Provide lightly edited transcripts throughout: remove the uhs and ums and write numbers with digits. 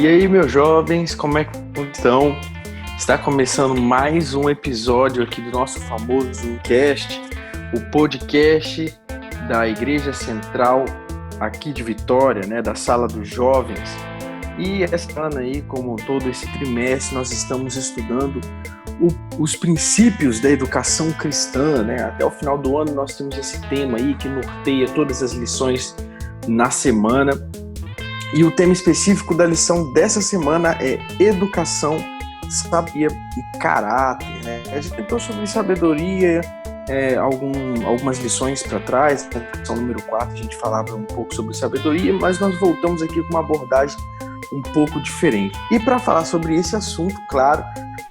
E aí, meus jovens, como é que estão? Está começando mais um episódio aqui do nosso famoso cast, o podcast da Igreja Central aqui de Vitória, né, da Sala dos Jovens. E essa ano aí, como todo esse trimestre, nós estamos estudando os princípios da educação cristã, né? Até o final do ano nós temos esse tema aí que norteia todas as lições na semana. E o tema específico da lição dessa semana é educação, sabedoria e caráter, né? A gente tentou sobre sabedoria, algumas lições para trás. Na lição número 4 a gente falava um pouco sobre sabedoria, mas nós voltamos aqui com uma abordagem um pouco diferente. E para falar sobre esse assunto, claro,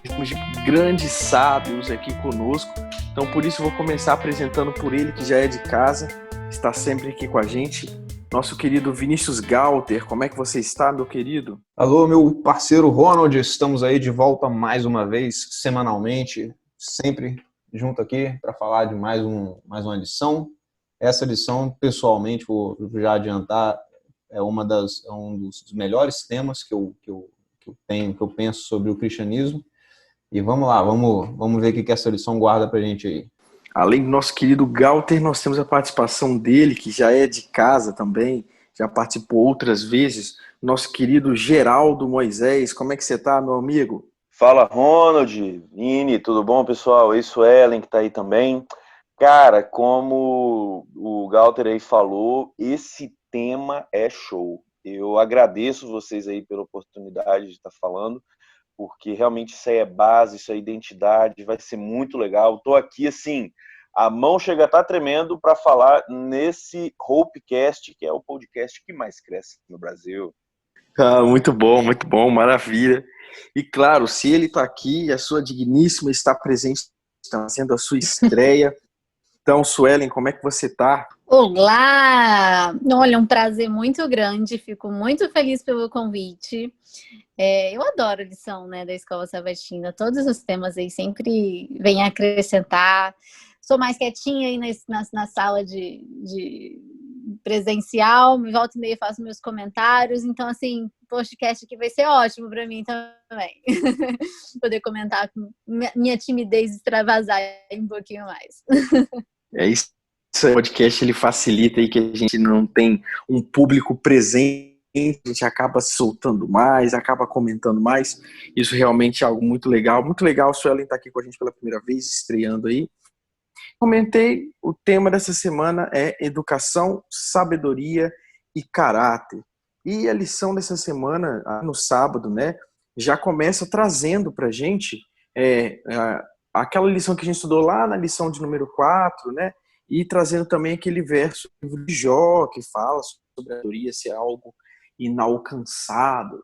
temos grandes sábios aqui conosco. Então por isso vou começar apresentando por ele, que já é de casa, está sempre aqui com a gente, nosso querido Vinícius Galter. Como é que você está, meu querido? Alô, meu parceiro Ronald, estamos aí de volta mais uma vez, semanalmente, sempre junto aqui para falar de mais uma lição. Essa lição, pessoalmente, vou já adiantar, é um dos melhores temas que eu penso sobre o cristianismo. E vamos lá, vamos ver o que essa lição guarda para a gente aí. Além do nosso querido Galter, nós temos a participação dele, que já é de casa também, já participou outras vezes, nosso querido Geraldo Moisés. Como é que você está, meu amigo? Fala, Ronald, Vini, tudo bom, pessoal? Isso, Ellen, que está aí também. Cara, como o Galter aí falou, esse tema é show. Eu agradeço vocês aí pela oportunidade de estar falando, porque realmente isso aí é base, isso é identidade, vai ser muito legal. Estou aqui, assim, a mão chega a estar tremendo para falar nesse Hopecast, que é o podcast que mais cresce no Brasil. Muito bom, maravilha. E claro, se ele está aqui, a sua digníssima está presente, está sendo a sua estreia. Então, Suelen, como é que você está? Olá! Olha, um prazer muito grande, fico muito feliz pelo convite. Eu adoro a lição, né, da Escola Sabatina, todos os temas aí sempre vêm acrescentar. Sou mais quietinha aí na sala de presencial, me volto e meia faço meus comentários, então assim, o podcast aqui vai ser ótimo para mim também. Poder comentar com minha timidez extravasar um pouquinho mais. É isso. Esse podcast ele facilita aí que a gente não tem um público presente, a gente acaba se soltando mais, acaba comentando mais. Isso realmente é algo muito legal. Muito legal, o Suelen está aqui com a gente pela primeira vez, estreando aí. Comentei, o tema dessa semana é educação, sabedoria e caráter. E a lição dessa semana, no sábado, né, já começa trazendo para a gente aquela lição que a gente estudou lá na lição de número 4, né, e trazendo também aquele verso do livro de Jó, que fala sobre a sabedoria ser algo inalcançável.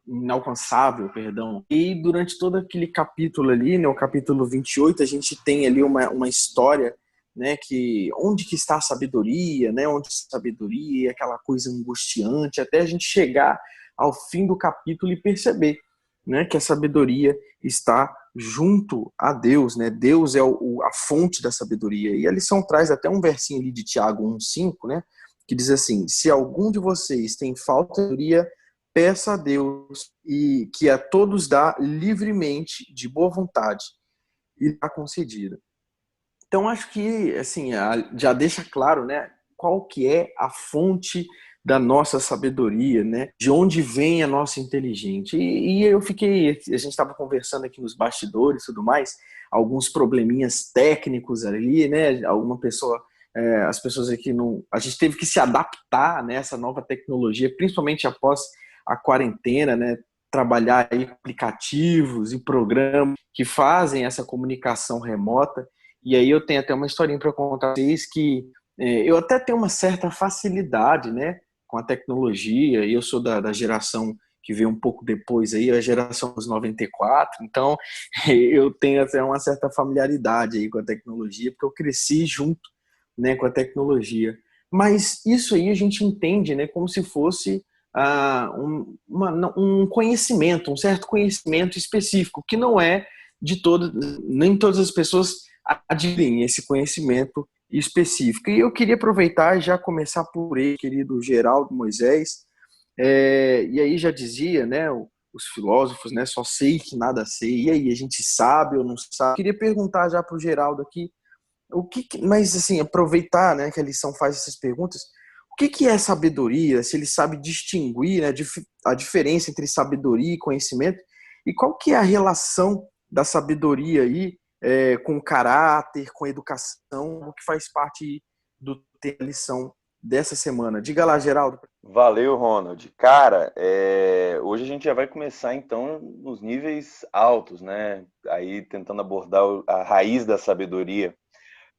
E durante todo aquele capítulo ali, né, o capítulo 28, a gente tem ali uma história, né, que onde que está a sabedoria, né, onde está a sabedoria, aquela coisa angustiante, até a gente chegar ao fim do capítulo e perceber, né, que a sabedoria está junto a Deus, né? Deus é a fonte da sabedoria. E a lição traz até um versinho ali de Tiago 1,5, né, que diz assim: se algum de vocês tem falta de sabedoria, peça a Deus, e que a todos dá livremente, de boa vontade, e está concedida. Então, acho que assim, já deixa claro, né, qual que é a fonte da nossa sabedoria, né, de onde vem a nossa inteligência. E a gente estava conversando aqui nos bastidores e tudo mais, alguns probleminhas técnicos ali, né, as pessoas aqui a gente teve que se adaptar nessa nova tecnologia, principalmente após a quarentena, né, trabalhar aí aplicativos e programas que fazem essa comunicação remota. E aí eu tenho até uma historinha para contar para vocês que eu até tenho uma certa facilidade, né, com a tecnologia. Eu sou da geração que veio um pouco depois aí, a geração dos 94, então eu tenho até uma certa familiaridade aí com a tecnologia, porque eu cresci junto, né, com a tecnologia. Mas isso aí a gente entende, né, como se fosse um conhecimento, um certo conhecimento específico, que não é de todo, nem todas as pessoas adquirem esse conhecimento específico. E eu queria aproveitar e já começar por ele, querido Geraldo Moisés. E aí já dizia, né, o os filósofos, né? Só sei que nada sei. E aí, a gente sabe ou não sabe? Eu queria perguntar já para o Geraldo aqui, mas assim, aproveitar, né, que a lição faz essas perguntas, o que é sabedoria? Se ele sabe distinguir, né, a diferença entre sabedoria e conhecimento, e qual que é a relação da sabedoria aí com caráter, com educação, o que faz parte do tema da lição dessa semana? Diga lá, Geraldo. Valeu, Ronald. Cara, hoje a gente já vai começar então nos níveis altos, né? Aí tentando abordar a raiz da sabedoria.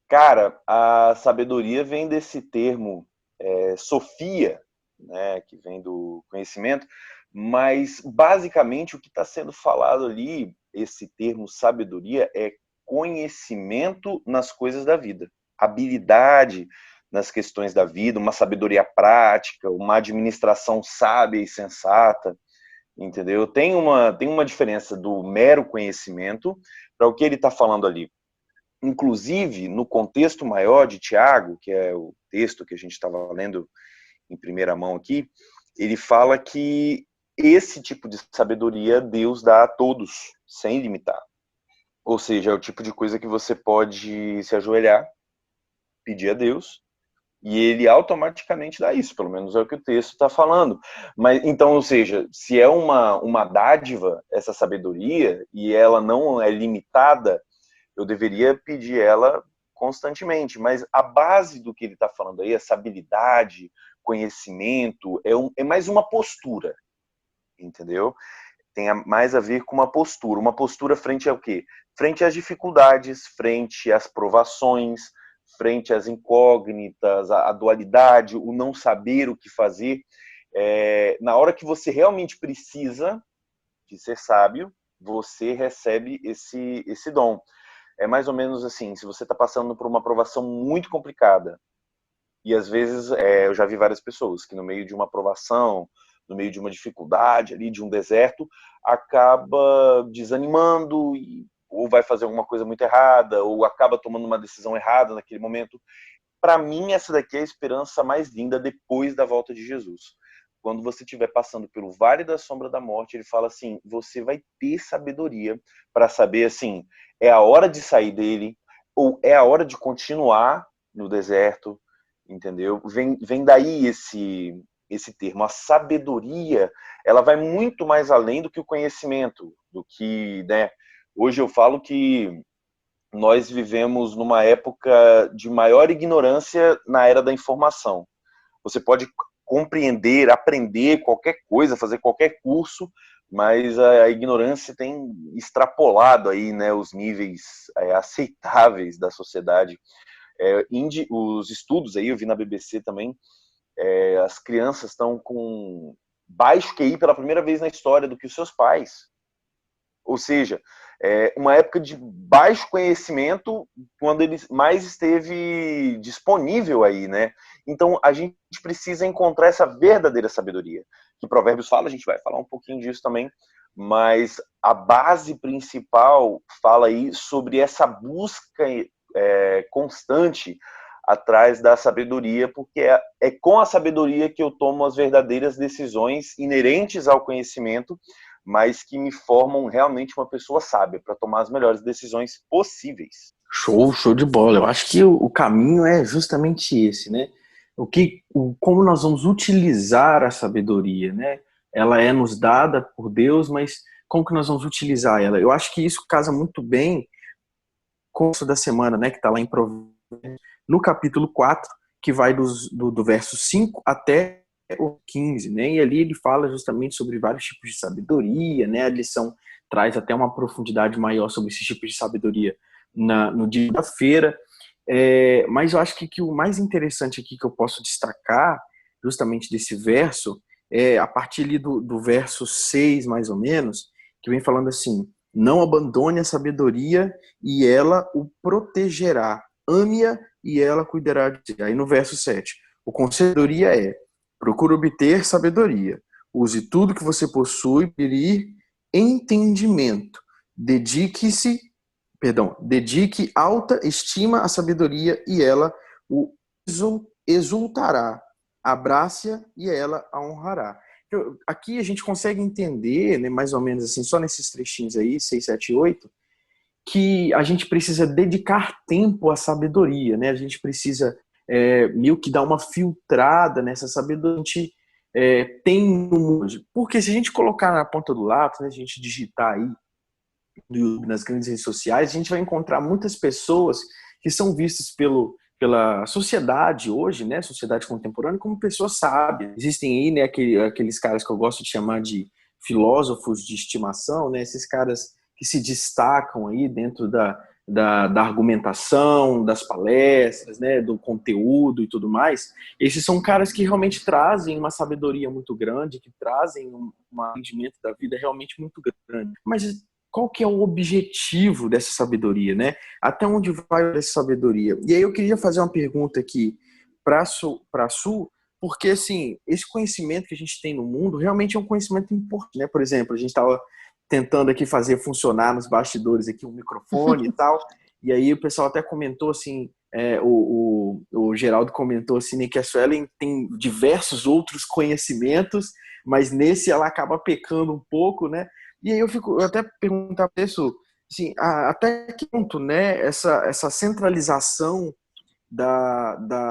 Cara, a sabedoria vem desse termo Sofia, né? Que vem do conhecimento, mas basicamente o que está sendo falado ali, esse termo sabedoria, é conhecimento nas coisas da vida, habilidade nas questões da vida, uma sabedoria prática, uma administração sábia e sensata, entendeu? Tem uma diferença do mero conhecimento para o que ele está falando ali. Inclusive, no contexto maior de Tiago, que é o texto que a gente estava lendo em primeira mão aqui, ele fala que esse tipo de sabedoria Deus dá a todos, sem limitar. Ou seja, é o tipo de coisa que você pode se ajoelhar, pedir a Deus, e ele automaticamente dá isso, pelo menos é o que o texto está falando. Mas então, ou seja, se é uma dádiva, essa sabedoria, e ela não é limitada, eu deveria pedir ela constantemente. Mas a base do que ele está falando aí, essa habilidade, conhecimento, é mais uma postura, entendeu? Tem mais a ver com uma postura frente ao quê? Frente às dificuldades, frente às provações, frente às incógnitas, a dualidade, o não saber o que fazer. Na hora que você realmente precisa de ser sábio, você recebe esse dom. É mais ou menos assim, se você está passando por uma provação muito complicada, e às vezes eu já vi várias pessoas que no meio de uma provação, no meio de uma dificuldade ali, de um deserto, acaba desanimando, ou vai fazer alguma coisa muito errada, ou acaba tomando uma decisão errada naquele momento. Para mim, essa daqui é a esperança mais linda depois da volta de Jesus. Quando você estiver passando pelo vale da sombra da morte, ele fala assim, você vai ter sabedoria para saber, assim, é a hora de sair dele, ou é a hora de continuar no deserto, entendeu? Vem daí esse termo. A sabedoria, ela vai muito mais além do que o conhecimento, do que, né? Hoje eu falo que nós vivemos numa época de maior ignorância na era da informação. Você pode compreender, aprender qualquer coisa, fazer qualquer curso, mas a ignorância tem extrapolado aí, né, os níveis aceitáveis da sociedade. Os estudos aí, eu vi na BBC também, as crianças estão com baixo QI pela primeira vez na história do que os seus pais. Ou seja, uma época de baixo conhecimento quando ele mais esteve disponível aí, né? Então, a gente precisa encontrar essa verdadeira sabedoria. Que Provérbios fala, a gente vai falar um pouquinho disso também, mas a base principal fala aí sobre essa busca constante atrás da sabedoria, porque é com a sabedoria que eu tomo as verdadeiras decisões inerentes ao conhecimento, mas que me formam realmente uma pessoa sábia para tomar as melhores decisões possíveis. Show de bola. Eu acho que o caminho é justamente esse, né? Como nós vamos utilizar a sabedoria, né? Ela é nos dada por Deus, mas como que nós vamos utilizar ela? Eu acho que isso casa muito bem com o da semana, né? Que está lá em Provérbios, no capítulo 4, que vai do verso 5 até o 15, né? E ali ele fala justamente sobre vários tipos de sabedoria, né? A lição traz até uma profundidade maior sobre esses tipos de sabedoria no dia da feira. Mas eu acho que o mais interessante aqui que eu posso destacar, justamente desse verso, a partir ali do verso 6, mais ou menos, que vem falando assim, não abandone a sabedoria e ela o protegerá. Ame-a e ela cuidará de ti. Aí no verso 7, o conselho da sabedoria procure obter sabedoria. Use tudo que você possui para ir entendimento. Dedique alta estima à sabedoria e ela o exultará. Abrace-a e ela a honrará. aqui a gente consegue entender, né, mais ou menos assim, só nesses trechinhos aí, 6, 7 e 8, que a gente precisa dedicar tempo à sabedoria, né? A gente precisa meio que dar uma filtrada nessa sabedoria que a gente tem no mundo. Porque se a gente colocar na ponta do lápis, né, a gente digitar aí no YouTube, nas grandes redes sociais, a gente vai encontrar muitas pessoas que são vistas pela sociedade hoje, né, sociedade contemporânea, como pessoas sábias. Existem aí, né, aqueles caras que eu gosto de chamar de filósofos de estimação, né, esses caras que se destacam aí dentro da argumentação, das palestras, né, do conteúdo e tudo mais. Esses são caras que realmente trazem uma sabedoria muito grande, que trazem um entendimento da vida realmente muito grande. Mas qual que é o objetivo dessa sabedoria, né? Até onde vai essa sabedoria? E aí eu queria fazer uma pergunta aqui para a Su, porque assim, esse conhecimento que a gente tem no mundo realmente é um conhecimento importante, né? Por exemplo, a gente estava tentando aqui fazer funcionar nos bastidores aqui um microfone e tal, e aí o pessoal até comentou assim, o Geraldo comentou assim, né, que a Suelen tem diversos outros conhecimentos, mas nesse ela acaba pecando um pouco, né? E aí eu até perguntar para isso, assim, até que ponto, né, essa centralização da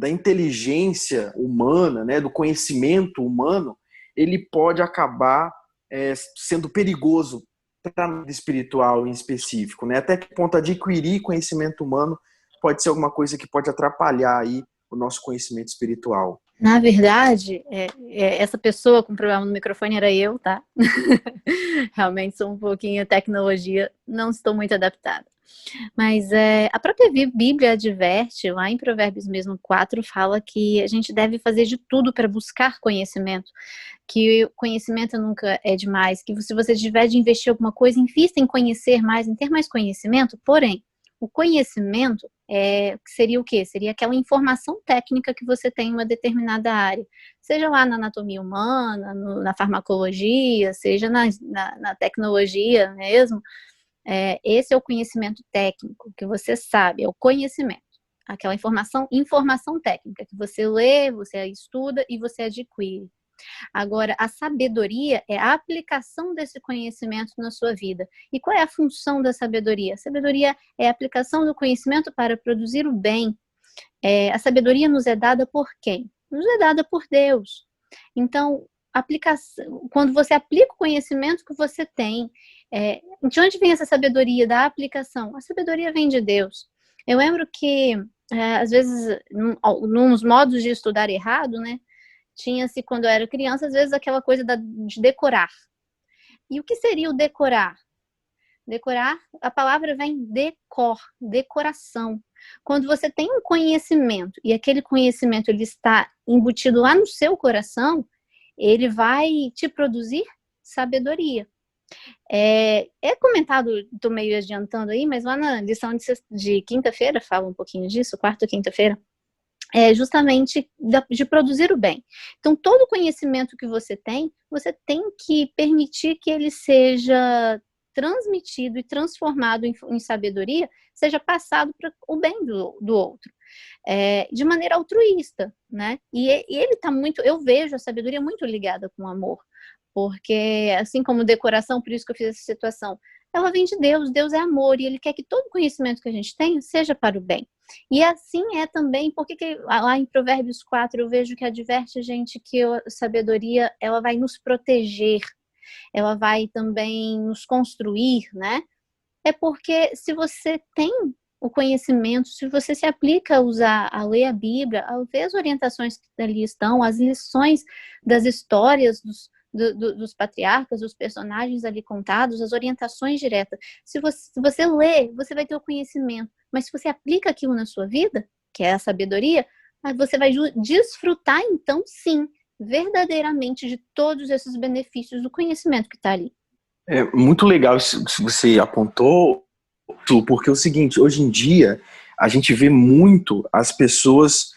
inteligência humana, né, do conhecimento humano, ele pode acabar sendo perigoso para a vida espiritual em específico, né? Até que ponto adquirir conhecimento humano pode ser alguma coisa que pode atrapalhar aí o nosso conhecimento espiritual. Na verdade, essa pessoa com problema no microfone era eu, tá? Realmente sou um pouquinho tecnologia, não estou muito adaptada. Mas a própria Bíblia adverte, lá em Provérbios mesmo 4, fala que a gente deve fazer de tudo para buscar conhecimento, que conhecimento nunca é demais, que se você tiver de investir alguma coisa, invista em conhecer mais, em ter mais conhecimento, porém, o conhecimento seria o quê? Seria aquela informação técnica que você tem em uma determinada área. Seja lá na anatomia humana, na farmacologia, seja na tecnologia mesmo. Esse é o conhecimento técnico, que você sabe, é o conhecimento. Aquela informação técnica, que você lê, você estuda e você adquire. Agora, a sabedoria é a aplicação desse conhecimento na sua vida. E qual é a função da sabedoria? A sabedoria é a aplicação do conhecimento para produzir o bem. A sabedoria nos é dada por quem? Nos é dada por Deus. Então, quando você aplica o conhecimento que você tem, de onde vem essa sabedoria da aplicação? A sabedoria vem de Deus. Eu lembro que, às vezes, nos modos de estudar errado, né? Tinha-se, quando eu era criança, às vezes aquela coisa de decorar. E o que seria o decorar? Decorar, a palavra vem decoração. Quando você tem um conhecimento e aquele conhecimento ele está embutido lá no seu coração, ele vai te produzir sabedoria. É comentado, estou meio adiantando aí, mas lá na lição de quinta-feira, fala um pouquinho disso, quarta ou quinta-feira, justamente de produzir o bem. Então, todo conhecimento que você tem que permitir que ele seja transmitido e transformado em sabedoria, seja passado para o bem do outro. De maneira altruísta, né? E ele está muito, eu vejo a sabedoria muito ligada com o amor, porque assim como decoração, por isso que eu fiz essa situação, ela vem de Deus, Deus é amor, e Ele quer que todo conhecimento que a gente tenha seja para o bem. E assim é também, porque lá em Provérbios 4 eu vejo que adverte a gente que a sabedoria, ela vai nos proteger, ela vai também nos construir, né? É porque se você tem o conhecimento, se você se aplica a ler a Bíblia, a ver as orientações que ali estão, as lições das histórias dos patriarcas, dos personagens ali contados, as orientações diretas. Se você lê, você vai ter o conhecimento. Mas se você aplica aquilo na sua vida, que é a sabedoria, você vai desfrutar, então, sim, verdadeiramente de todos esses benefícios do conhecimento que está ali. É muito legal isso que você apontou, porque é o seguinte, hoje em dia, a gente vê muito as pessoas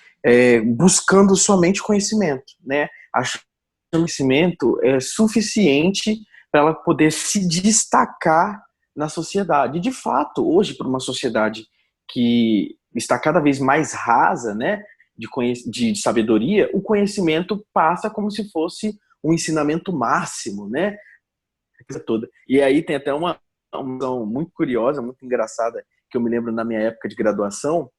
buscando somente conhecimento, né? Achando que o conhecimento é suficiente para ela poder se destacar na sociedade. E, de fato, hoje, para uma sociedade que está cada vez mais rasa, né, de sabedoria, o conhecimento passa como se fosse um ensinamento máximo, né? Toda. E aí tem até uma questão muito curiosa, muito engraçada, que eu me lembro na minha época de graduação,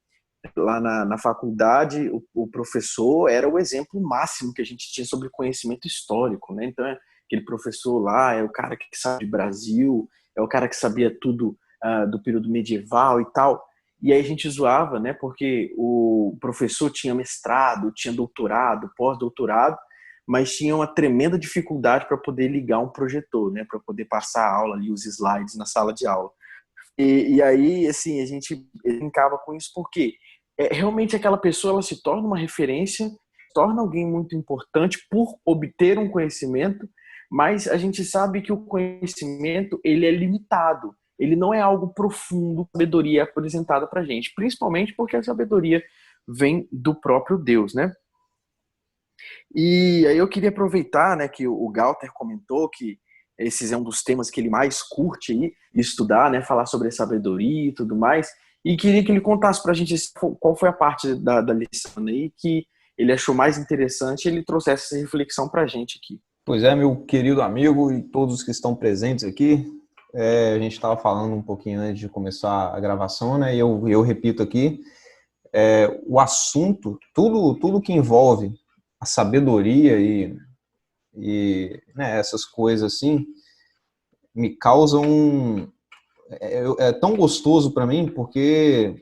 lá na faculdade, o professor era o exemplo máximo que a gente tinha sobre conhecimento histórico, né? Então, aquele professor lá é o cara que sabe de Brasil, é o cara que sabia tudo do período medieval e tal. E aí a gente zoava, né? Porque o professor tinha mestrado, tinha doutorado, pós-doutorado, mas tinha uma tremenda dificuldade para poder ligar um projetor, né? Para poder passar a aula ali, os slides na sala de aula. E aí, assim, a gente brincava com isso porque realmente aquela pessoa ela se torna uma referência, se torna alguém muito importante por obter um conhecimento, mas a gente sabe que o conhecimento ele é limitado, ele não é algo profundo, a sabedoria é apresentada para a gente, principalmente porque a sabedoria vem do próprio Deus, né? E aí eu queria aproveitar, né, que o Galter comentou que esses é um dos temas que ele mais curte aí, estudar, né, falar sobre a sabedoria e tudo mais, e queria que ele contasse pra gente qual foi a parte da lição aí que ele achou mais interessante e ele trouxesse essa reflexão pra gente aqui. Pois é, meu querido amigo e todos que estão presentes aqui, a gente estava falando um pouquinho antes de começar a gravação, né, e eu repito aqui, o assunto, tudo que envolve a sabedoria e né, essas coisas assim, me causam... É tão gostoso para mim, porque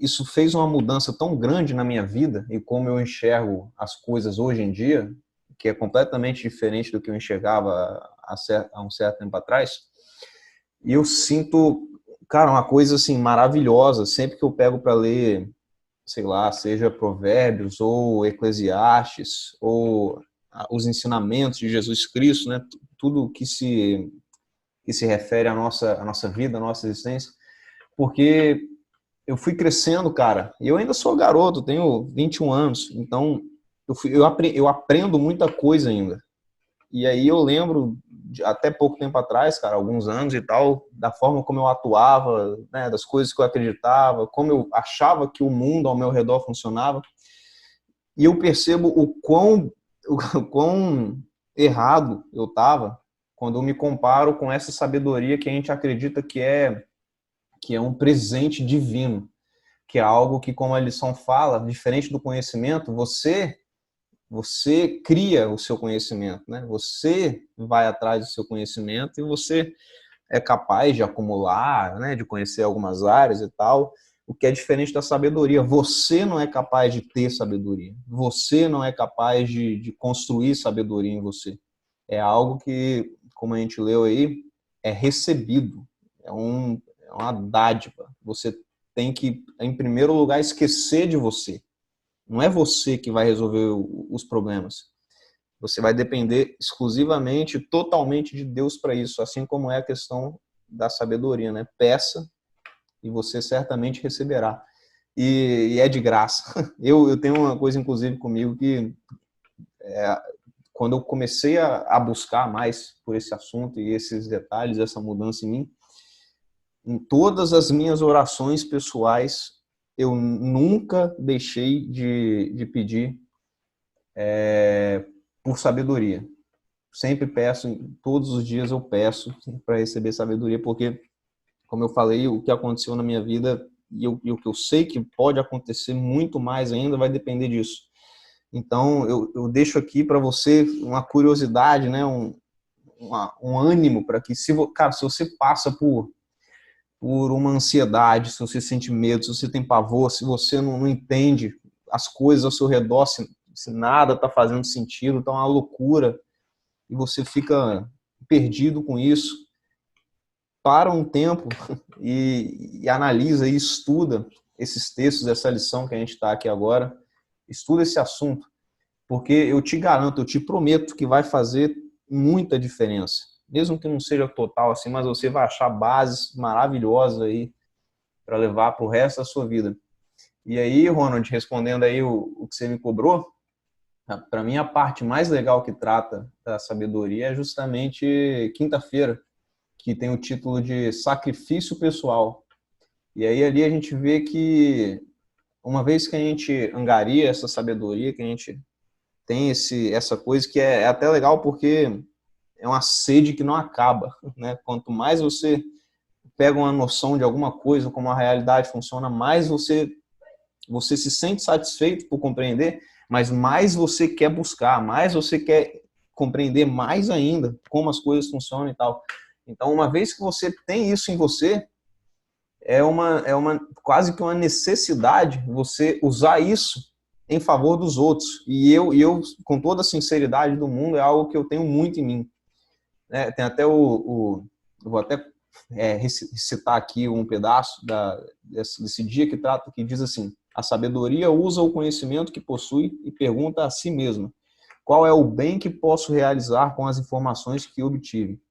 isso fez uma mudança tão grande na minha vida e como eu enxergo as coisas hoje em dia, que é completamente diferente do que eu enxergava há um certo tempo atrás. E eu sinto, cara, uma coisa assim maravilhosa sempre que eu pego para ler, sei lá, seja Provérbios ou Eclesiastes ou os ensinamentos de Jesus Cristo, né? Tudo que se refere à nossa vida, à nossa existência, porque eu fui crescendo, cara, e eu ainda sou garoto, tenho 21 anos, então eu aprendo muita coisa ainda. E aí eu lembro, até pouco tempo atrás, cara, alguns anos e tal, da forma como eu atuava, né, das coisas que eu acreditava, como eu achava que o mundo ao meu redor funcionava, e eu percebo o quão errado eu estava quando eu me comparo com essa sabedoria que a gente acredita que é um presente divino, que é algo que, como a lição fala, diferente do conhecimento, você cria o seu conhecimento, né? Você vai atrás do seu conhecimento e você é capaz de acumular, né? De conhecer algumas áreas e tal, o que é diferente da sabedoria. Você não é capaz de ter sabedoria. Você não é capaz de construir sabedoria em você. É algo que, como a gente leu aí, é recebido. É uma dádiva. Você tem que, em primeiro lugar, esquecer de você. Não é você que vai resolver os problemas. Você vai depender exclusivamente, totalmente de Deus para isso, assim como é a questão da sabedoria, né? Peça e você certamente receberá. E é de graça. Eu tenho uma coisa, inclusive, comigo que quando eu comecei a buscar mais por esse assunto e esses detalhes, essa mudança em mim, em todas as minhas orações pessoais, eu nunca deixei de pedir por sabedoria. Sempre peço, todos os dias eu peço para receber sabedoria, porque, como eu falei, o que aconteceu na minha vida e o que eu sei que pode acontecer muito mais ainda vai depender disso. Então, eu deixo aqui para você uma curiosidade, né? um ânimo para que, se você passa por uma ansiedade, se você sente medo, se você tem pavor, se você não entende as coisas ao seu redor, se nada está fazendo sentido, está uma loucura, e você fica perdido com isso, para um tempo e analisa e estuda esses textos, essa lição que a gente está aqui agora, estuda esse assunto, porque eu te garanto, eu te prometo que vai fazer muita diferença. Mesmo que não seja total assim, mas você vai achar bases maravilhosas aí para levar para o resto da sua vida. E aí, Ronald, respondendo aí o que você me cobrou, para mim a parte mais legal que trata da sabedoria é justamente quinta-feira, que tem o título de Sacrifício Pessoal. E aí ali a gente vê que uma vez que a gente angaria essa sabedoria, que a gente tem essa coisa que é até legal porque é uma sede que não acaba, né? Quanto mais você pega uma noção de alguma coisa, como a realidade funciona, mais você se sente satisfeito por compreender, mas mais você quer buscar, mais você quer compreender mais ainda como as coisas funcionam e tal. Então, uma vez que você tem isso em você, é uma quase que uma necessidade você usar isso em favor dos outros. E eu, com toda a sinceridade do mundo, é algo que eu tenho muito em mim. Tem até eu vou até citar aqui um pedaço desse dia que diz assim: a sabedoria usa o conhecimento que possui e pergunta a si mesma: qual é o bem que posso realizar com as informações que obtive?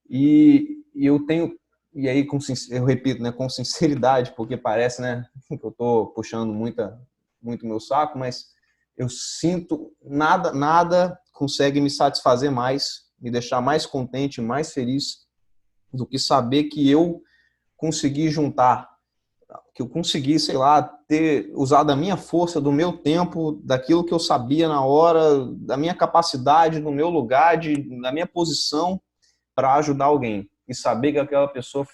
E eu tenho, e aí eu repito, né, com sinceridade, porque parece, né, que eu estou puxando muito meu saco, mas eu sinto nada consegue me satisfazer mais, me deixar mais contente, mais feliz do que saber que eu consegui juntar, que eu consegui, sei lá, ter usado a minha força, do meu tempo, daquilo que eu sabia na hora, da minha capacidade, do meu lugar, da minha posição, para ajudar alguém. E saber que aquela pessoa,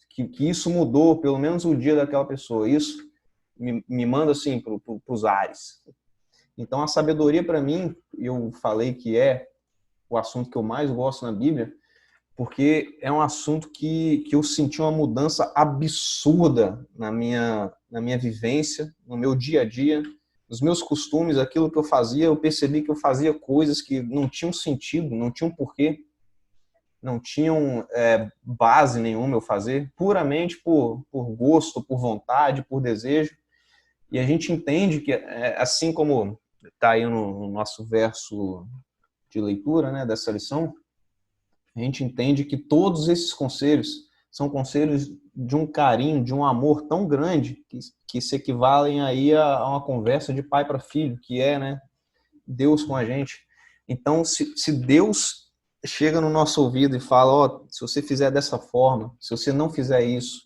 que isso mudou, pelo menos o dia daquela pessoa. Isso me manda, assim, para os ares. Então, a sabedoria, para mim, eu falei que é o assunto que eu mais gosto na Bíblia, porque é um assunto que eu senti uma mudança absurda na minha vivência, no meu dia a dia, nos meus costumes, aquilo que eu fazia. Eu percebi que eu fazia coisas que não tinham sentido, não tinham porquê, não tinham base nenhuma eu fazer, puramente por gosto, por vontade, por desejo. E a gente entende que, assim como está aí no nosso verso de leitura, né, dessa lição, a gente entende que todos esses conselhos são conselhos de um carinho, de um amor tão grande, que se equivalem aí a uma conversa de pai para filho, que é, né, Deus com a gente. Então, se Deus chega no nosso ouvido e fala: ó, se você fizer dessa forma, se você não fizer isso,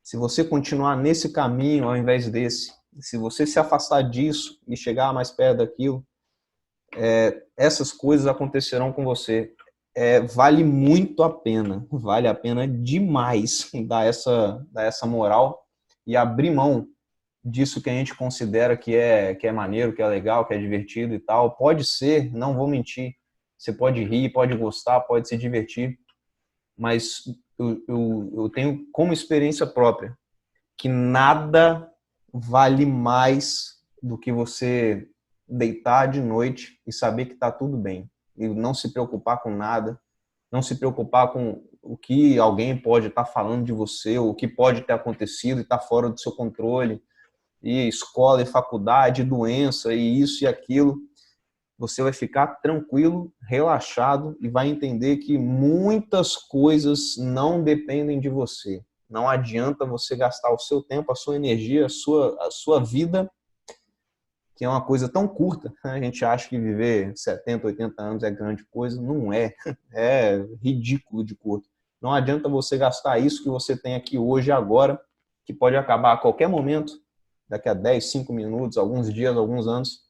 se você continuar nesse caminho ao invés desse, se você se afastar disso e chegar mais perto daquilo, essas coisas acontecerão com você. Vale muito a pena, vale a pena demais dar essa moral e abrir mão disso que a gente considera que é maneiro, que é legal, que é divertido e tal. Pode ser, não vou mentir, você pode rir, pode gostar, pode se divertir, mas eu tenho como experiência própria que nada vale mais do que você deitar de noite e saber que está tudo bem. E não se preocupar com nada, não se preocupar com o que alguém pode estar falando de você, ou o que pode ter acontecido e está fora do seu controle, e escola e faculdade, doença, e isso e aquilo. Você vai ficar tranquilo, relaxado, e vai entender que muitas coisas não dependem de você. Não adianta você gastar o seu tempo, a sua energia, a sua vida, que é uma coisa tão curta. A gente acha que viver 70, 80 anos é grande coisa. Não é. É ridículo de curto. Não adianta você gastar isso que você tem aqui hoje e agora, que pode acabar a qualquer momento, daqui a 10, 5 minutos, alguns dias, alguns anos,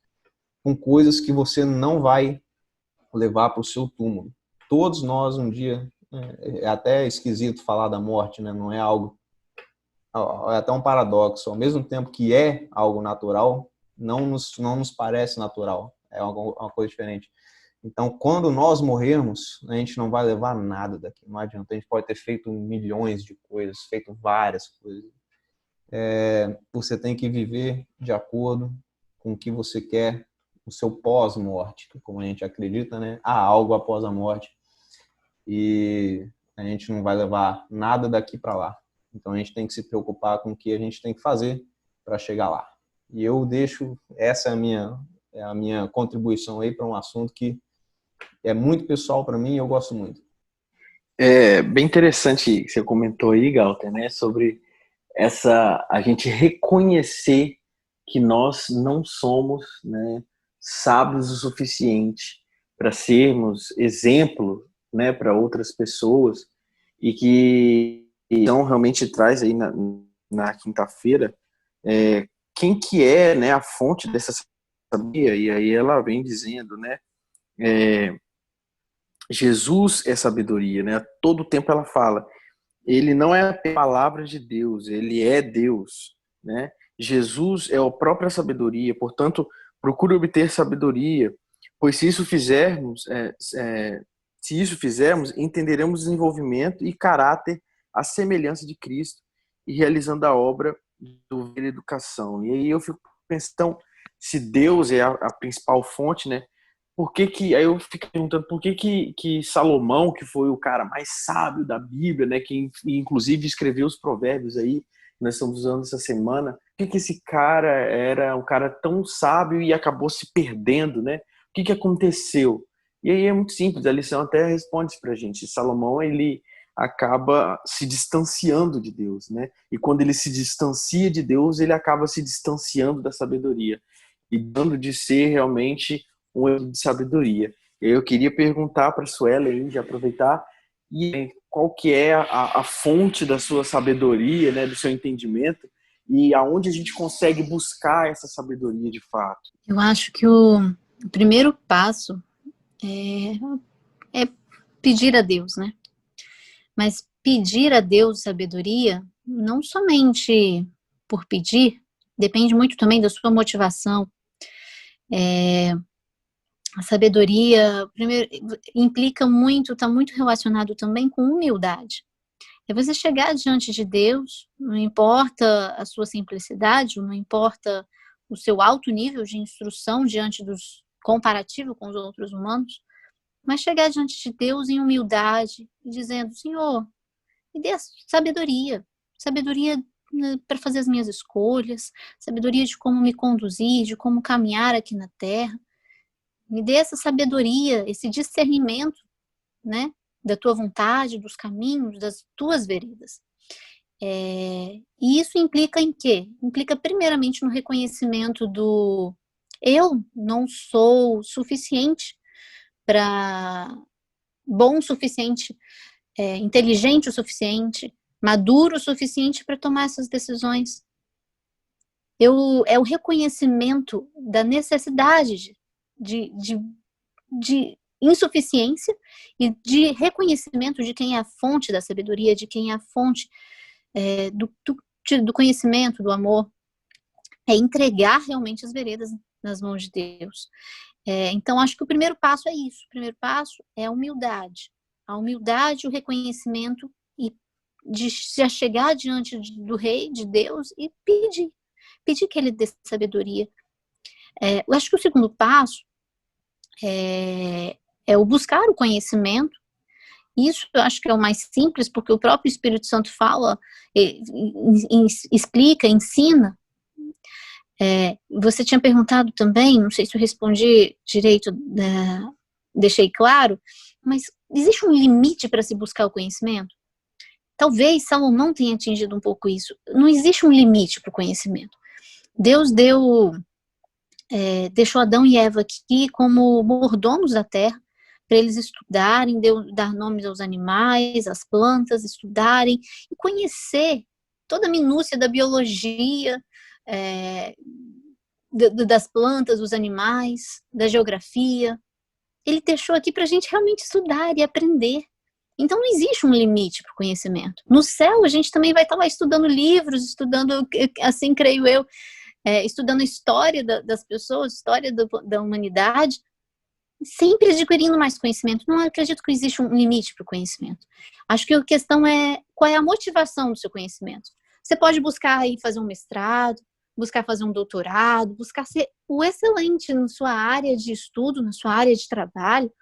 com coisas que você não vai levar para o seu túmulo. Todos nós um dia, é até esquisito falar da morte, né? Não é algo, é até um paradoxo. Ao mesmo tempo que é algo natural, não nos parece natural. É uma coisa diferente. Então, quando nós morrermos, a gente não vai levar nada daqui. Não adianta. A gente pode ter feito milhões de coisas, feito várias coisas. Você tem que viver de acordo com o que você quer, o seu pós-morte, como a gente acredita, né? Há algo após a morte. E a gente não vai levar nada daqui para lá. Então a gente tem que se preocupar com o que a gente tem que fazer para chegar lá. E eu deixo, essa é a minha contribuição aí para um assunto que é muito pessoal para mim e eu gosto muito. É bem interessante que você comentou aí, Galter, né, sobre a gente reconhecer que nós não somos, né, sábios o suficiente para sermos exemplo, né, para outras pessoas, e que então realmente traz aí na quinta-feira quem que é, né, a fonte dessa sabia, e aí ela vem dizendo, né? Jesus é sabedoria, né? A todo tempo ela fala, ele não é a palavra de Deus, ele é Deus, né? Jesus é a própria sabedoria, portanto, procure obter sabedoria, pois se isso fizermos, entenderemos o desenvolvimento e caráter à semelhança de Cristo e realizando a obra do ver educação. E aí eu fico pensando, então, se Deus é a principal fonte, né? Aí eu fico perguntando por que Salomão, que foi o cara mais sábio da Bíblia, né, que inclusive escreveu os provérbios aí, que nós estamos usando essa semana, por que esse cara era um cara tão sábio e acabou se perdendo, né? O que aconteceu? E aí é muito simples, a lição até responde isso pra gente. Salomão, ele acaba se distanciando de Deus, né? E quando ele se distancia de Deus, ele acaba se distanciando da sabedoria e dando de ser realmente um erro de sabedoria. Eu queria perguntar para a Suelen, de aproveitar, e qual que é a fonte da sua sabedoria, né, do seu entendimento, e aonde a gente consegue buscar essa sabedoria de fato? Eu acho que o primeiro passo é pedir a Deus, né? Mas pedir a Deus sabedoria, não somente por pedir, depende muito também da sua motivação. A sabedoria, primeiro, implica muito, está muito relacionado também com humildade. É você chegar diante de Deus, não importa a sua simplicidade, não importa o seu alto nível de instrução diante dos comparativo com os outros humanos, mas chegar diante de Deus em humildade, dizendo, Senhor, me dê sabedoria para fazer as minhas escolhas, sabedoria de como me conduzir, de como caminhar aqui na terra. Me dê essa sabedoria, esse discernimento, né, da tua vontade, dos caminhos, das tuas veredas. E isso implica em quê? Implica primeiramente no reconhecimento do eu não sou suficiente bom o suficiente, inteligente o suficiente, maduro o suficiente para tomar essas decisões. É o reconhecimento da necessidade de insuficiência e de reconhecimento de quem é a fonte da sabedoria, de quem é a fonte do conhecimento, do amor. É entregar realmente as veredas nas mãos de Deus. Então, acho que o primeiro passo é isso. O primeiro passo é a humildade. A humildade, o reconhecimento e de se chegar diante do Rei, de Deus, e pedir que Ele dê sabedoria. Eu acho que o segundo passo é o buscar o conhecimento. Isso eu acho que é o mais simples, porque o próprio Espírito Santo fala, explica, ensina. Você tinha perguntado também, não sei se eu respondi direito, deixei claro, mas existe um limite para se buscar o conhecimento? Talvez Salomão tenha atingido um pouco isso. Não existe um limite para o conhecimento. Deus deixou Adão e Eva aqui como mordomos da terra, para eles estudarem, dar nomes aos animais, às plantas, estudarem e conhecer toda a minúcia da biologia, das plantas, dos animais, da geografia. Ele deixou aqui para a gente realmente estudar e aprender. Então não existe um limite para o conhecimento. No céu a gente também vai estar lá estudando livros, estudando, assim creio eu, estudando a história das pessoas, história da humanidade, sempre adquirindo mais conhecimento. Não acredito que existe um limite para o conhecimento. Acho que a questão é qual é a motivação do seu conhecimento. Você pode buscar aí fazer um mestrado, buscar fazer um doutorado, buscar ser o excelente na sua área de estudo, na sua área de trabalho.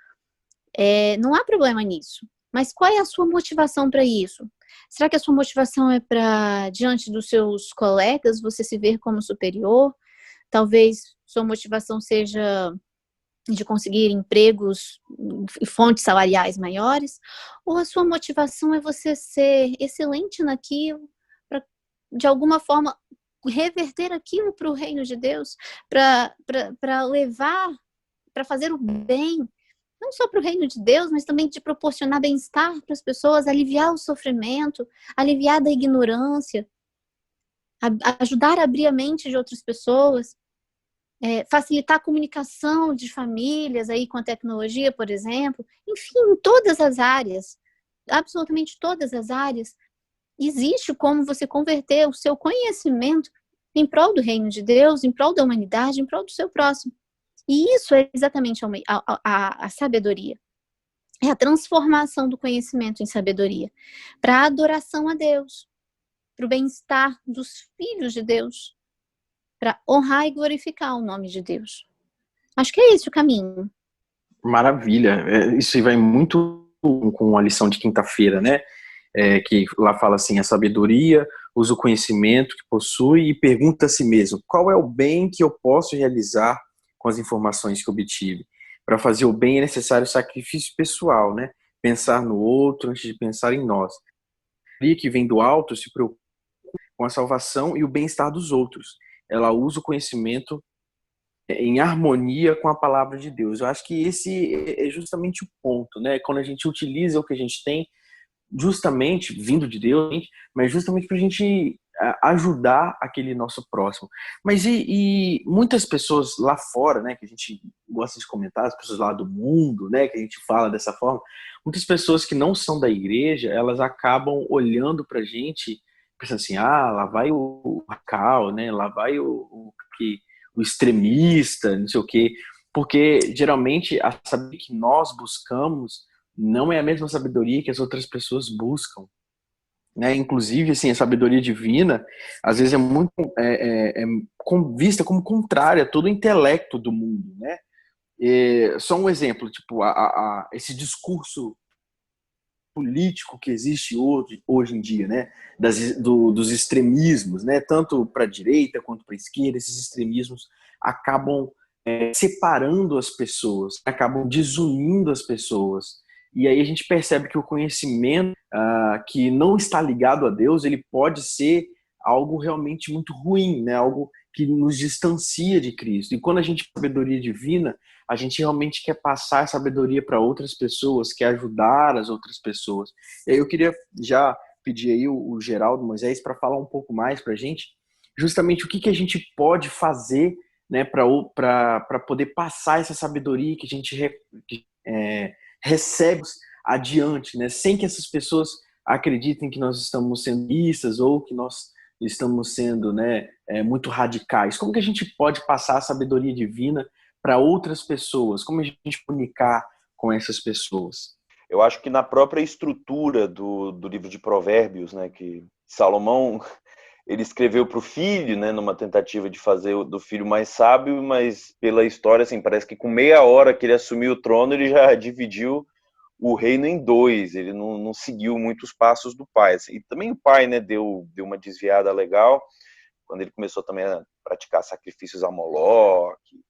Não há problema nisso. Mas qual é a sua motivação para isso? Será que a sua motivação é para, diante dos seus colegas, você se ver como superior? Talvez sua motivação seja de conseguir empregos e fontes salariais maiores? Ou a sua motivação é você ser excelente naquilo, para, de alguma forma, reverter aquilo para o reino de Deus, para levar, para fazer o bem, não só para o reino de Deus, mas também de proporcionar bem-estar para as pessoas, aliviar o sofrimento, aliviar da ignorância, ajudar a abrir a mente de outras pessoas. facilitar a comunicação de famílias aí com a tecnologia, por exemplo. Enfim, em todas as áreas, absolutamente todas as áreas, existe como você converter o seu conhecimento em prol do reino de Deus, em prol da humanidade, em prol do seu próximo. E isso é exatamente a sabedoria. É a transformação do conhecimento em sabedoria, para a adoração a Deus, para o bem-estar dos filhos de Deus, para honrar e glorificar o nome de Deus. Acho que é esse o caminho. Maravilha. Isso vai muito com a lição de quinta-feira, né? Que lá fala assim, a sabedoria usa o conhecimento que possui e pergunta a si mesmo, qual é o bem que eu posso realizar com as informações que obtive? Para fazer o bem é necessário sacrifício pessoal, né? Pensar no outro antes de pensar em nós. A que vem do alto se preocupa com a salvação e o bem-estar dos outros. Ela usa o conhecimento em harmonia com a palavra de Deus. Eu acho que esse é justamente o ponto, né? Quando a gente utiliza o que a gente tem, justamente vindo de Deus, mas justamente para a gente ajudar aquele nosso próximo. Mas e muitas pessoas lá fora, né, que a gente gosta de comentar, as pessoas lá do mundo, né, que a gente fala dessa forma, muitas pessoas que não são da igreja, elas acabam olhando para a gente, pensando assim, lá vai o radical, né, lá vai o extremista, não sei o quê, porque geralmente a saber que nós buscamos não é a mesma sabedoria que as outras pessoas buscam, né? Inclusive, assim, a sabedoria divina, às vezes é muito vista como contrária a todo o intelecto do mundo, né? Só um exemplo, tipo, esse discurso político que existe hoje em dia, né? Dos extremismos, né? Tanto para a direita quanto para a esquerda, esses extremismos acabam separando as pessoas, acabam desunindo as pessoas. E aí a gente percebe que o conhecimento que não está ligado a Deus, ele pode ser algo realmente muito ruim, né? Algo que nos distancia de Cristo. E quando a gente tem sabedoria divina, a gente realmente quer passar a sabedoria para outras pessoas, quer ajudar as outras pessoas. E aí eu queria já pedir aí o Geraldo Moisés para falar um pouco mais para a gente, justamente o que a gente pode fazer, né, para poder passar essa sabedoria que a gente recebe adiante, né, sem que essas pessoas acreditem que nós estamos sendo istas ou que nós estamos sendo, né, muito radicais. Como que a gente pode passar a sabedoria divina para outras pessoas? Como a gente comunicar com essas pessoas? Eu acho que na própria estrutura do livro de Provérbios, né, que Salomão ele escreveu para o filho, né, numa tentativa de fazer do filho mais sábio, mas pela história, assim, parece que com meia hora que ele assumiu o trono, ele já dividiu o reino em dois, ele não seguiu muitos passos do pai. Assim, e também o pai, né, deu uma desviada legal, quando ele começou também a praticar sacrifícios a Moloque.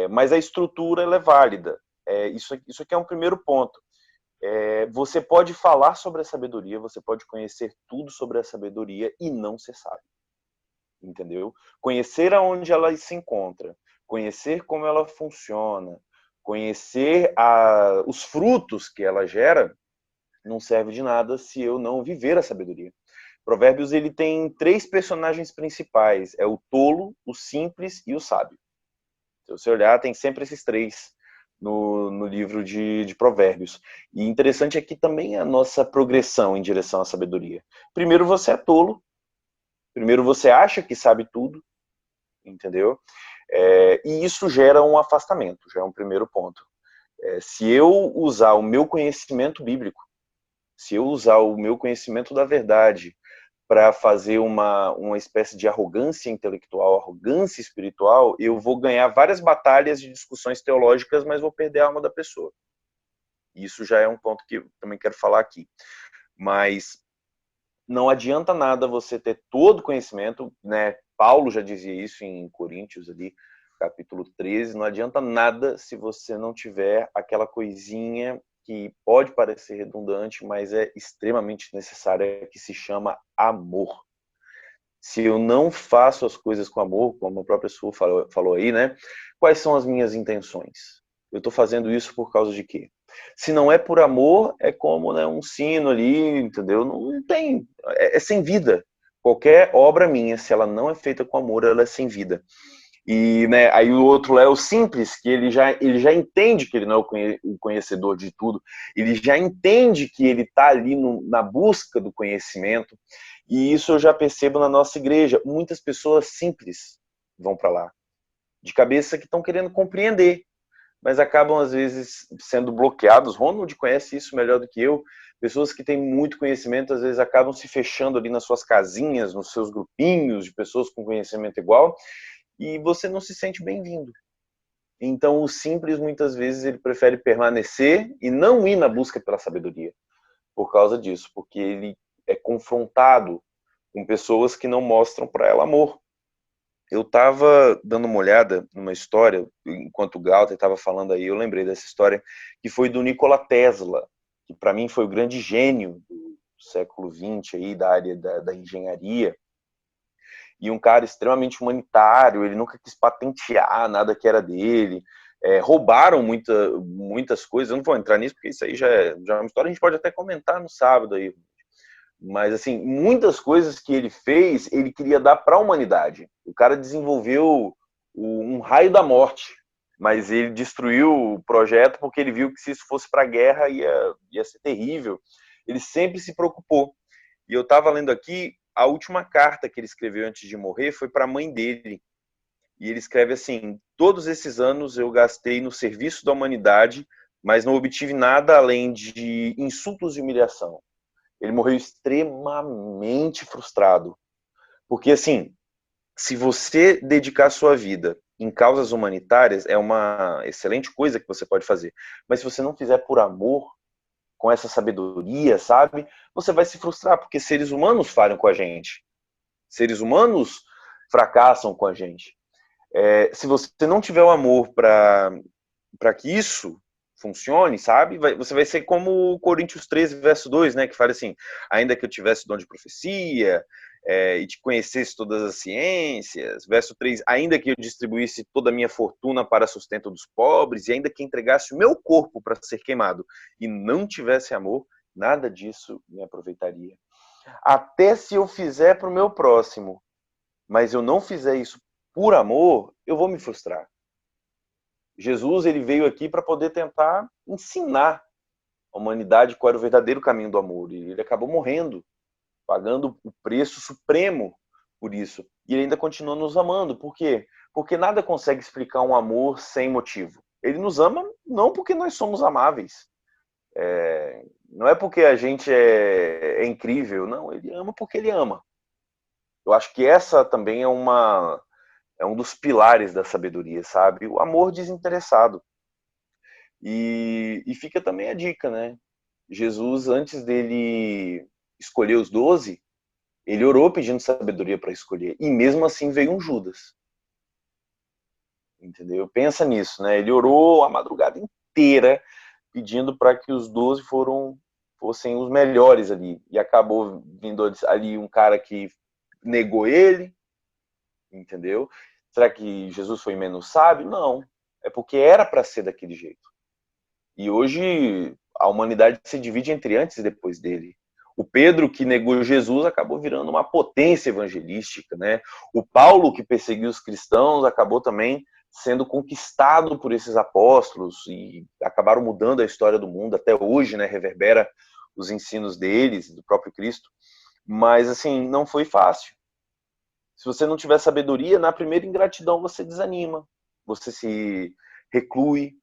Mas a estrutura ela é válida. Isso aqui é um primeiro ponto. Você pode falar sobre a sabedoria, você pode conhecer tudo sobre a sabedoria e não ser sábio. Entendeu? Conhecer aonde ela se encontra, conhecer como ela funciona, conhecer os frutos que ela gera, não serve de nada se eu não viver a sabedoria. Provérbios ele tem 3 personagens principais, é o tolo, o simples e o sábio. Se você olhar, tem sempre esses 3 no livro de Provérbios. E interessante aqui também a nossa progressão em direção à sabedoria. Primeiro você é tolo, primeiro você acha que sabe tudo, entendeu? E isso gera um afastamento, já é um primeiro ponto. Se eu usar o meu conhecimento bíblico, se eu usar o meu conhecimento da verdade para fazer uma espécie de arrogância intelectual, arrogância espiritual, eu vou ganhar várias batalhas de discussões teológicas, mas vou perder a alma da pessoa. Isso já é um ponto que eu também quero falar aqui. Mas não adianta nada você ter todo o conhecimento, né? Paulo já dizia isso em Coríntios ali, capítulo 13, não adianta nada se você não tiver aquela coisinha que pode parecer redundante, mas é extremamente necessária, que se chama amor. Se eu não faço as coisas com amor, como a própria Su falou aí, né? Quais são as minhas intenções? Eu estou fazendo isso por causa de quê? Se não é por amor, é como, né, um sino ali, entendeu? Não tem, é sem vida. Qualquer obra minha, se ela não é feita com amor, ela é sem vida. E, né, aí o outro lá é o simples, que ele já entende que ele não é o conhecedor de tudo, ele já entende que ele está ali na busca do conhecimento, e isso eu já percebo na nossa igreja. Muitas pessoas simples vão para lá, de cabeça, que estão querendo compreender, mas acabam às vezes sendo bloqueados. Ronald conhece isso melhor do que eu. Pessoas que têm muito conhecimento às vezes acabam se fechando ali nas suas casinhas, nos seus grupinhos de pessoas com conhecimento igual, e você não se sente bem-vindo. Então o simples muitas vezes ele prefere permanecer e não ir na busca pela sabedoria por causa disso, porque ele é confrontado com pessoas que não mostram para ela amor. Eu estava dando uma olhada numa história, enquanto o Galter estava falando aí, eu lembrei dessa história, que foi do Nikola Tesla, que para mim foi o grande gênio do século XX, aí, da área da engenharia, e um cara extremamente humanitário. Ele nunca quis patentear nada que era dele, roubaram muitas coisas. Eu não vou entrar nisso, porque isso aí já é uma história, a gente pode até comentar no sábado aí. Mas, assim, muitas coisas que ele fez, ele queria dar para a humanidade. O cara desenvolveu um raio da morte, mas ele destruiu o projeto porque ele viu que se isso fosse para a guerra ia ser terrível. Ele sempre se preocupou. E eu estava lendo aqui, a última carta que ele escreveu antes de morrer foi para a mãe dele. E ele escreve assim: todos esses anos eu gastei no serviço da humanidade, mas não obtive nada além de insultos e humilhação. Ele morreu extremamente frustrado. Porque, assim, se você dedicar sua vida em causas humanitárias, é uma excelente coisa que você pode fazer. Mas se você não fizer por amor, com essa sabedoria, sabe, você vai se frustrar, porque seres humanos falham com a gente. Seres humanos fracassam com a gente. Se você não tiver o amor para que isso funcione, sabe? Você vai ser como o Coríntios 13, verso 2, né? Que fala assim: ainda que eu tivesse dom de profecia, e te conhecesse todas as ciências. Verso 3, ainda que eu distribuísse toda a minha fortuna para sustento dos pobres, e ainda que entregasse o meu corpo para ser queimado, e não tivesse amor, nada disso me aproveitaria. Até se eu fizer para o meu próximo, mas eu não fizer isso por amor, eu vou me frustrar. Jesus, ele veio aqui para poder tentar ensinar a humanidade qual era o verdadeiro caminho do amor. E ele acabou morrendo, pagando o preço supremo por isso. E ele ainda continua nos amando. Por quê? Porque nada consegue explicar um amor sem motivo. Ele nos ama não porque nós somos amáveis. Não é porque a gente é incrível. Não, ele ama porque ele ama. Eu acho que essa também é um dos pilares da sabedoria, sabe? O amor desinteressado. E fica também a dica, né? Jesus, antes dele escolher os 12, ele orou pedindo sabedoria para escolher. E mesmo assim veio um Judas. Entendeu? Pensa nisso, né? Ele orou a madrugada inteira pedindo para que os 12 fossem os melhores ali. E acabou vindo ali um cara que negou ele. Entendeu? Será que Jesus foi menos sábio? Não. É porque era para ser daquele jeito. E hoje a humanidade se divide entre antes e depois dele. O Pedro, que negou Jesus, acabou virando uma potência evangelística, né? O Paulo, que perseguiu os cristãos, acabou também sendo conquistado por esses apóstolos e acabaram mudando a história do mundo. Até hoje, né, reverbera os ensinos deles, do próprio Cristo. Mas, assim, não foi fácil. Se você não tiver sabedoria, na primeira ingratidão você desanima, você se reclui.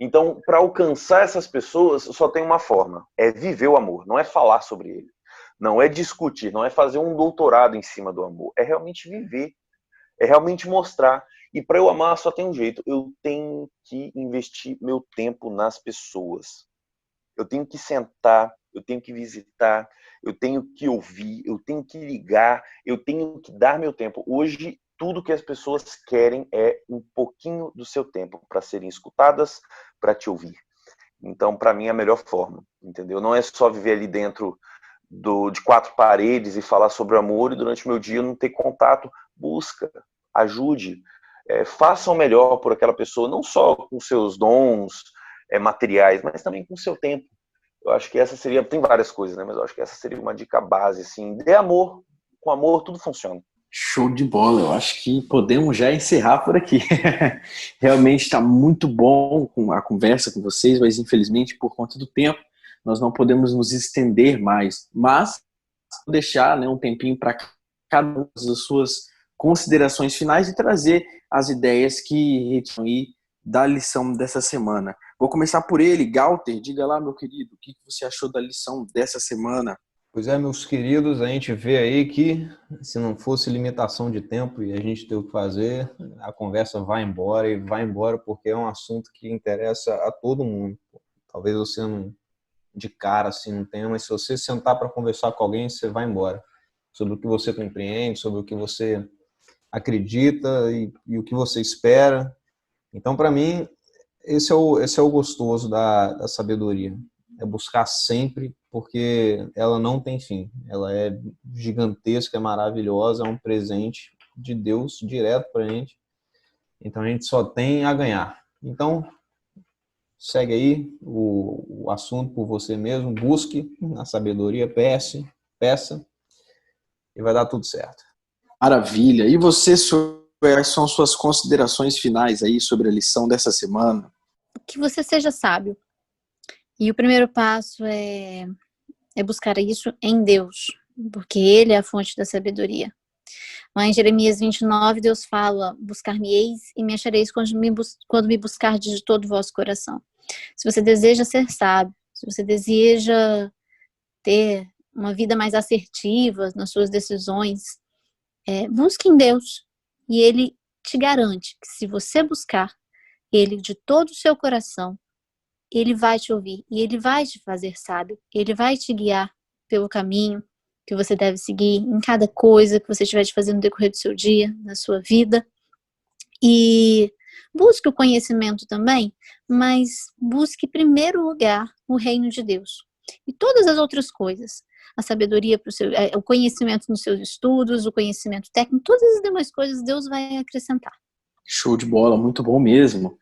Então, para alcançar essas pessoas, só tem uma forma: é viver o amor, não é falar sobre ele, não é discutir, não é fazer um doutorado em cima do amor, é realmente viver, é realmente mostrar. E para eu amar só tem um jeito: eu tenho que investir meu tempo nas pessoas. Eu tenho que sentar, eu tenho que visitar, eu tenho que ouvir, eu tenho que ligar, eu tenho que dar meu tempo. Hoje, tudo que as pessoas querem é um pouquinho do seu tempo para serem escutadas, para te ouvir. Então, para mim, é a melhor forma, entendeu? Não é só viver ali dentro de quatro paredes e falar sobre amor e durante o meu dia não ter contato. Busca, ajude, faça o melhor por aquela pessoa, não só com seus dons materiais, mas também com o seu tempo. Eu acho que essa seria, tem várias coisas, né? Mas eu acho que essa seria uma dica base, assim: dê amor, com amor tudo funciona. Show de bola, eu acho que podemos já encerrar por aqui. Realmente está muito bom com a conversa com vocês, mas infelizmente por conta do tempo nós não podemos nos estender mais. Mas vou deixar, né, um tempinho para cada uma das suas considerações finais e trazer as ideias que retiram aí da lição dessa semana. Vou começar por ele, Galter. Diga lá, meu querido, o que você achou da lição dessa semana? Pois é, meus queridos, a gente vê aí que se não fosse limitação de tempo e a gente ter o que fazer, a conversa vai embora e vai embora porque é um assunto que interessa a todo mundo. Talvez você não, de cara assim não tenha, mas se você sentar para conversar com alguém, você vai embora. Sobre o que você compreende, sobre o que você acredita e o que você espera. Então, para mim, esse é o gostoso da sabedoria. É buscar sempre, porque ela não tem fim. Ela é gigantesca, é maravilhosa, é um presente de Deus direto para a gente. Então a gente só tem a ganhar. Então, segue aí o assunto por você mesmo, busque a sabedoria, peça, e vai dar tudo certo. Maravilha. E você, quais são suas considerações finais aí sobre a lição dessa semana? Que você seja sábio. E o primeiro passo é buscar isso em Deus, porque Ele é a fonte da sabedoria. Lá em Jeremias 29, Deus fala: buscar-me-eis e me achareis quando me buscardes de todo o vosso coração. Se você deseja ser sábio, se você deseja ter uma vida mais assertiva nas suas decisões, busque em Deus. E Ele te garante que se você buscar Ele de todo o seu coração, Ele vai te ouvir e Ele vai te fazer sábio. Ele vai te guiar pelo caminho que você deve seguir em cada coisa que você estiver fazendo no decorrer do seu dia, na sua vida. E busque o conhecimento também, mas busque em primeiro lugar o reino de Deus. E todas as outras coisas, a sabedoria, o conhecimento nos seus estudos, o conhecimento técnico, todas as demais coisas Deus vai acrescentar. Show de bola, muito bom mesmo.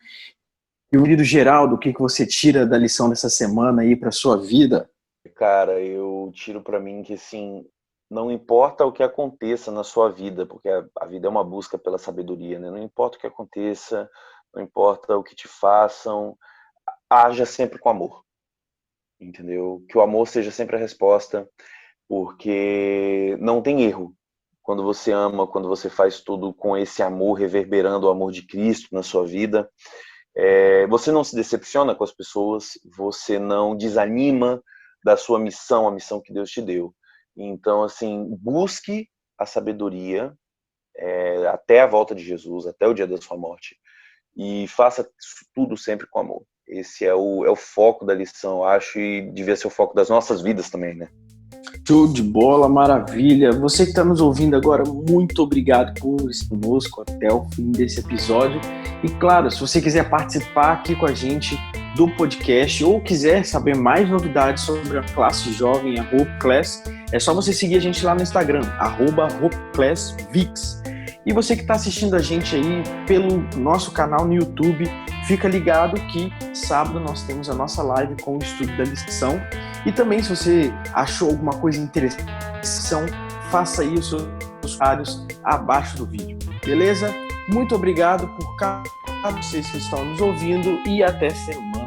E o querido Geraldo, o que você tira da lição dessa semana aí para sua vida? Cara, eu tiro para mim que, assim, não importa o que aconteça na sua vida, porque a vida é uma busca pela sabedoria, né? Não importa o que aconteça, não importa o que te façam, haja sempre com amor, entendeu? Que o amor seja sempre a resposta, porque não tem erro. Quando você ama, quando você faz tudo com esse amor, reverberando o amor de Cristo na sua vida, você não se decepciona com as pessoas, você não desanima da sua missão, a missão que Deus te deu. Então, assim, busque a sabedoria até a volta de Jesus, até o dia da sua morte, e faça tudo sempre com amor. Esse é o foco da lição, eu acho, e devia ser o foco das nossas vidas também, né? Show de bola, maravilha. Você que está nos ouvindo agora, muito obrigado por estar conosco até o fim desse episódio. E claro, se você quiser participar aqui com a gente do podcast ou quiser saber mais novidades sobre a classe jovem, a Hope Class, é só você seguir a gente lá no Instagram, @HopeClassVix. E você que está assistindo a gente aí pelo nosso canal no YouTube, fica ligado que sábado nós temos a nossa live com o estudo da lição. E também, se você achou alguma coisa interessante, faça aí os seus comentários abaixo do vídeo. Beleza? Muito obrigado por cada vocês que estão nos ouvindo e até semana.